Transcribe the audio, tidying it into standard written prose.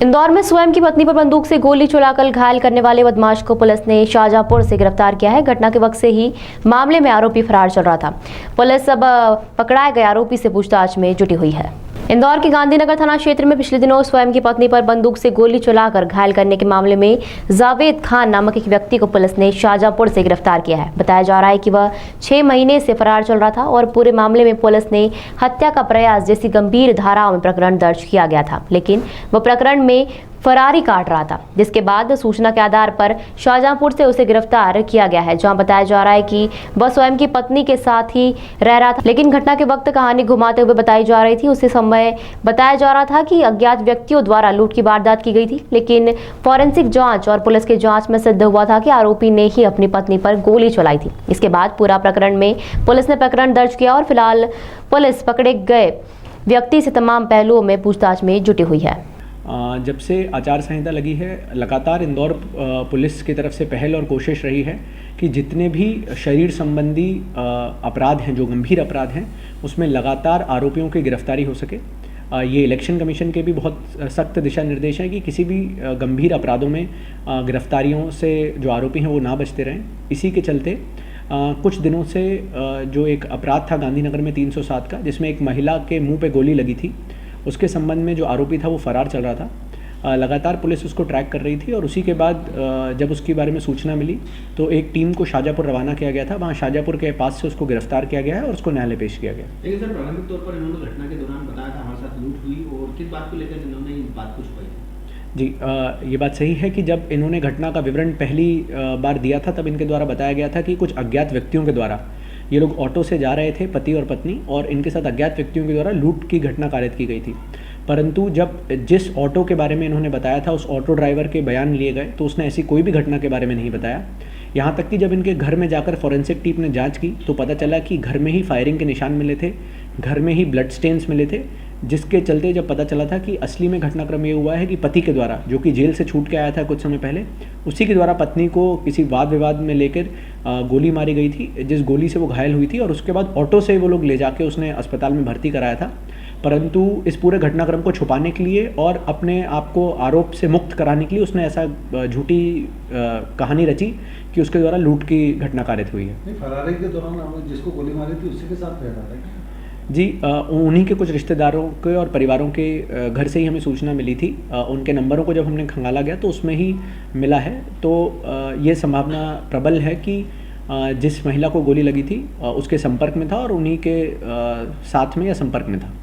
इंदौर में स्वयं की पत्नी पर बंदूक से गोली चलाकर घायल करने वाले बदमाश को पुलिस ने शाहजहांपुर से गिरफ्तार किया है। घटना के वक्त से ही मामले में आरोपी फरार चल रहा था। पुलिस अब पकड़ाए गए आरोपी से पूछताछ में जुटी हुई है। इंदौर के गांधीनगर थाना क्षेत्र में पिछले दिनों स्वयं की पत्नी पर बंदूक से गोली चलाकर घायल करने के मामले में जावेद खान नामक एक व्यक्ति को पुलिस ने शाहजहांपुर से गिरफ्तार किया है। बताया जा रहा है कि वह 6 महीने से फरार चल रहा था और पूरे मामले में पुलिस ने हत्या का प्रयास जैसी गंभीर धाराओं में प्रकरण दर्ज किया गया था, लेकिन वह प्रकरण में फरारी काट रहा था, जिसके बाद सूचना के आधार पर शाहजहांपुर से उसे गिरफ्तार किया गया है, जहां बताया जा रहा है कि वह स्वयं की पत्नी के साथ ही रह रहा था। लेकिन घटना के वक्त कहानी घुमाते हुए बताई जा रही थी। उसी समय बताया जा रहा था कि अज्ञात व्यक्तियों द्वारा लूट की वारदात की गई थी, लेकिन फॉरेंसिक जांच और पुलिस की जांच में सिद्ध हुआ था कि आरोपी ने ही अपनी पत्नी पर गोली चलाई थी। इसके बाद पूरा प्रकरण में पुलिस ने प्रकरण दर्ज किया और फिलहाल पुलिस पकड़े गए व्यक्ति से तमाम पहलुओं में पूछताछ में जुटी हुई है। जब से आचार संहिता लगी है, लगातार इंदौर पुलिस की तरफ से पहल और कोशिश रही है कि जितने भी शरीर संबंधी अपराध हैं, जो गंभीर अपराध हैं, उसमें लगातार आरोपियों की गिरफ्तारी हो सके। ये इलेक्शन कमीशन के भी बहुत सख्त दिशा निर्देश हैं कि किसी भी गंभीर अपराधों में गिरफ्तारियों से जो आरोपी हैं वो ना बचते रहें। इसी के चलते कुछ दिनों से जो एक अपराध था गांधीनगर में 307 का, जिसमें एक महिला के मुंह पे गोली लगी थी, उसके संबंध में जो आरोपी था वो फरार चल रहा था। लगातार पुलिस उसको ट्रैक कर रही थी और उसी के बाद जब उसके बारे में सूचना मिली तो एक टीम को शाहजहांपुर रवाना किया गया था। वहाँ शाहजहांपुर के पास से उसको गिरफ्तार किया गया है और उसको न्यायालय पेश किया गया। लेकिन सर, प्रारंभिक तौर पर इन्होंने घटना के दौरान बताया था हमारे साथ लूट हुई, और किस बात को लेकर इन्होंने ये बात कुछ कही? जी, ये बात सही है कि जब इन्होंने घटना का विवरण पहली बार दिया था तब इनके द्वारा बताया गया था कि कुछ अज्ञात व्यक्तियों के द्वारा ये लोग ऑटो से जा रहे थे, पति और पत्नी, और इनके साथ अज्ञात व्यक्तियों के द्वारा लूट की घटना कारित की गई थी। परंतु जब जिस ऑटो के बारे में इन्होंने बताया था उस ऑटो ड्राइवर के बयान लिए गए तो उसने ऐसी कोई भी घटना के बारे में नहीं बताया। यहाँ तक कि जब इनके घर में जाकर फॉरेंसिक टीम ने जांच की तो पता चला कि घर में ही फायरिंग के निशान मिले थे, घर में ही ब्लड स्टेन्स मिले थे, जिसके चलते जब पता चला था कि असली में घटनाक्रम ये हुआ है कि पति के द्वारा, जो कि जेल से छूट के आया था कुछ समय पहले, उसी के द्वारा पत्नी को किसी वाद विवाद में लेकर गोली मारी गई थी, जिस गोली से वो घायल हुई थी, और उसके बाद ऑटो से वो लोग ले जाके उसने अस्पताल में भर्ती कराया था। परंतु इस पूरे घटनाक्रम को छुपाने के लिए और अपने आप को आरोप से मुक्त कराने के लिए उसने ऐसा झूठी कहानी रची कि उसके द्वारा लूट की घटना कारित हुई है। फरारी के दौरान जिसको गोली मारी थी उसी के साथ रहता था? जी, उन्हीं के कुछ रिश्तेदारों के और परिवारों के घर से ही हमें सूचना मिली थी। उनके नंबरों को जब हमने खंगाला गया तो उसमें ही मिला है। तो ये संभावना प्रबल है कि जिस महिला को गोली लगी थी उसके संपर्क में था और उन्हीं के साथ में या संपर्क में था।